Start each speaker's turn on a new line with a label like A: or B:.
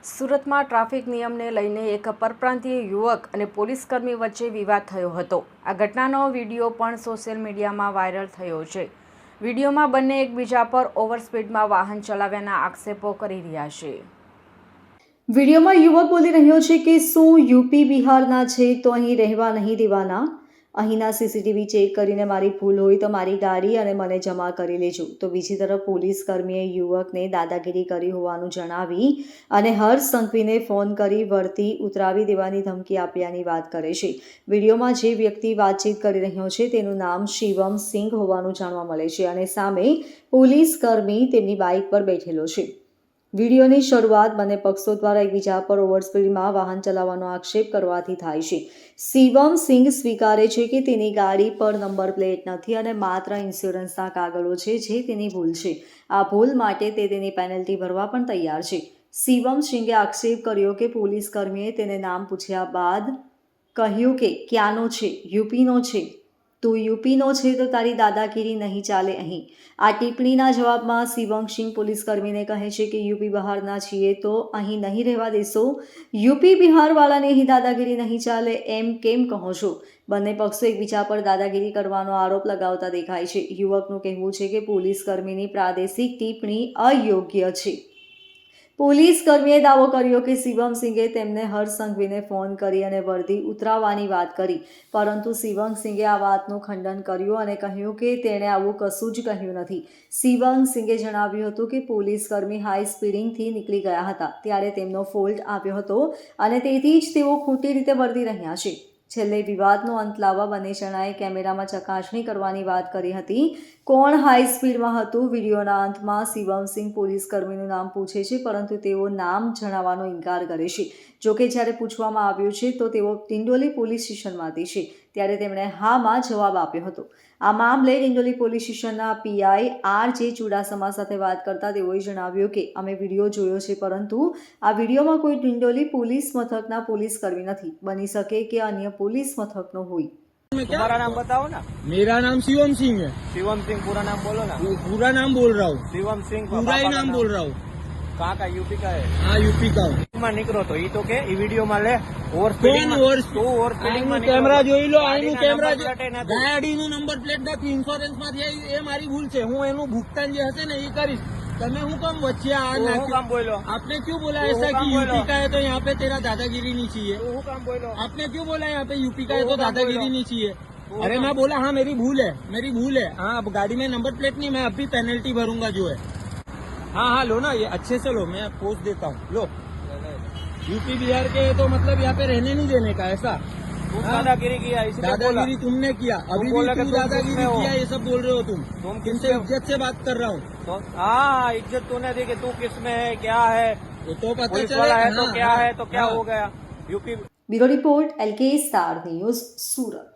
A: સુરતમાં ટ્રાફિક નિયમને લઈને એક પરપ્રાંતીય યુવક અને પોલીસકર્મી વચ્ચે વિવાદ થયો હતો। આ ઘટનાનો વિડીયો પણ સોશિયલ મીડિયામાં વાયરલ થયો છે। વિડીયોમાં બંને એકબીજા પર ઓવર સ્પીડમાં વાહન ચલાવ્યાના આક્ષેપો કરી રહ્યા છે।
B: વિડીયોમાં યુવક બોલી રહ્યો છે કે શું યુપી બિહારના છે તો અહીં રહેવા નહીં દેવાના। અહીંના સીસીટીવી ચેક કરીને મારી ભૂલ હોય તો મારી ગાડી અને મને જમા કરી લેજો। તો બીજી તરફ પોલીસ કર્મીએ યુવકને દાદાગીરી કરી હોવાનું જણાવી અને હર્ષ સંઘવીને ફોન કરી વર્તી ઉતરાવી દેવાની ધમકી આપ્યાની વાત કરે છે। વિડીયોમાં જે વ્યક્તિ વાતચીત કરી રહ્યો છે તેનું નામ શિવમ સિંઘ હોવાનું જાણવા મળે છે અને સામે પોલીસ કર્મી તેમની બાઇક પર બેઠેલો છે। વિડીયોની શરૂઆત બંને પક્ષો દ્વારા એકબીજા પર ઓવર સ્પીડમાં વાહન ચલાવવાનો આક્ષેપ કરવાથી થાય છે। શિવમ સિંઘ સ્વીકારે છે કે તેની ગાડી પર નંબર પ્લેટ નથી અને માત્ર ઇન્સ્યોરન્સના કાગળો છે જે તેની ભૂલ છે। આ ભૂલ માટે તે તેની પેનલ્ટી ભરવા પણ તૈયાર છે। શિવમ સિંઘે આક્ષેપ કર્યો કે પોલીસ કર્મીએ તેને નામ પૂછ્યા બાદ કહ્યું કે ક્યાંનો છે, યુપીનો છે, તું યુપીનો છે તો તારી દાદાગીરી નહીં ચાલે અહીં। આ ટિપ્પણીના જવાબમાં શિવમ સિંઘ પોલીસકર્મીને કહે છે કે યુપી બહારના છીએ તો અહીં નહીં રહેવા દેશો, યુપી બિહારવાળાને અહીં દાદાગીરી નહીં ચાલે એમ કેમ કહો છો। બંને પક્ષો એકબીજા પર દાદાગીરી કરવાનો આરોપ લગાવતા દેખાય છે। યુવકનું કહેવું છે કે પોલીસકર્મીની પ્રાદેશિક ટિપ્પણી અયોગ્ય છે। પોલીસ કર્મીએ દાવો કર્યો કે શિવમ સિંઘે તેમને હર્ષ સંઘવીને ફોન કરી અને વર્દી ઉતરાવવાની વાત કરી, પરંતુ શિવમ સિંઘે આ વાતનું ખંડન કર્યું અને કહ્યું કે તેણે આવું કશું જ કહ્યું નથી। શિવમ સિંઘે જણાવ્યું હતું કે પોલીસ કર્મી હાઈ સ્પીડિંગથી નીકળી ગયા હતા ત્યારે તેમનો ફોલ્ટ આવ્યો હતો અને તેથી જ તેઓ ખોટી રીતે વર્તી રહ્યા છે। છેલ્લે વિવાદનો અંત લાવવા બંને જણાએ કેમેરામાં ચકાસણી કરવાની વાત કરી હતી। કોણ હાઈ સ્પીડમાં હતું? વિડીયોના અંતમાં શિવમ સિંઘ પોલીસકર્મીનું નામ પૂછે છે પરંતુ તેઓ નામ જણાવવાનો ઇનકાર કરે છે। જોકે જ્યારે પૂછવામાં આવ્યું છે તો તેઓ ડિંડોલી પોલીસ સ્ટેશનમાંથી છે ત્યારે તેમણે હામાં જવાબ આપ્યો હતો। આ મામલે ડિંડોલી પોલીસ સ્ટેશનના પીઆઈ આર.જે. ચુડાસમા સાથે વાત કરતા તેઓએ જણાવ્યું કે અમે વિડીયો જોયો છે પરંતુ આ વિડીયોમાં કોઈ ડિંડોલી પોલીસ મથકના પોલીસકર્મી નથી। બની શકે કે અન્ય पुलिस मथक नो हुई।
C: तुम्हारा नाम बताओ ना।
D: मेरा नाम शिवम सिंह है।
C: शिवम सिंह पूरा नाम बोलो ना।
D: पूरा नाम बोल रहा हूँ।
C: शिवम सिंह
D: पूरा ही नाम बोल रहा हूँ।
C: कहाँ का? यूपी का है।
D: हाँ यूपी का हूँ।
C: में निकलो तो ये तो के वीडियो में ले ओवर स्पीडिंग ओवर स्पीडिंग में
D: कैमरा જોઈ લો, આનું કેમેરા ગાડીનું નંબર પ્લેટ નથી, ઇન્સ્યોરન્સ માંથી એ મારી ભૂલ છે। હું એનું ભુગતાન જે હશે ને એ કરીશ। તમે હું કામ વચ્ચે આ
C: काम बोलो।
D: आपने क्यों बोला ऐसा कि यूपी का है तो यहाँ पे तेरा दादागिरी नहीं चाहिए?
C: काम बोलो।
D: आपने क्यों बोला यहाँ पे यूपी का है तो दादागिरी नहीं चाहिए? अरे मैं बोला हाँ मेरी भूल है। हाँ अब गाड़ी में नंबर प्लेट नहीं, मैं अभी पेनल्टी भरूंगा जो है। हाँ लो ना, ये अच्छे से लो, मैं पोस्ट देता हूँ। लो यूपी बिहार के तो मतलब यहाँ पे रहने नहीं देने का ऐसा।
C: दादागिरी किया,
D: दादागिरी तुमने किया, अभी भी तुम दादागिरी किया, ये सब बोल रहे हो तुम। तुमसे इज्जत से बात कर रहा हूँ।
C: हाँ इज्जत तूने दी कि तू किस में है, क्या है,
D: तो पता
C: चला है तो क्या है, तो क्या
D: हाँ।
C: हो गया UP.
B: Bureau report LK Star News सूरत।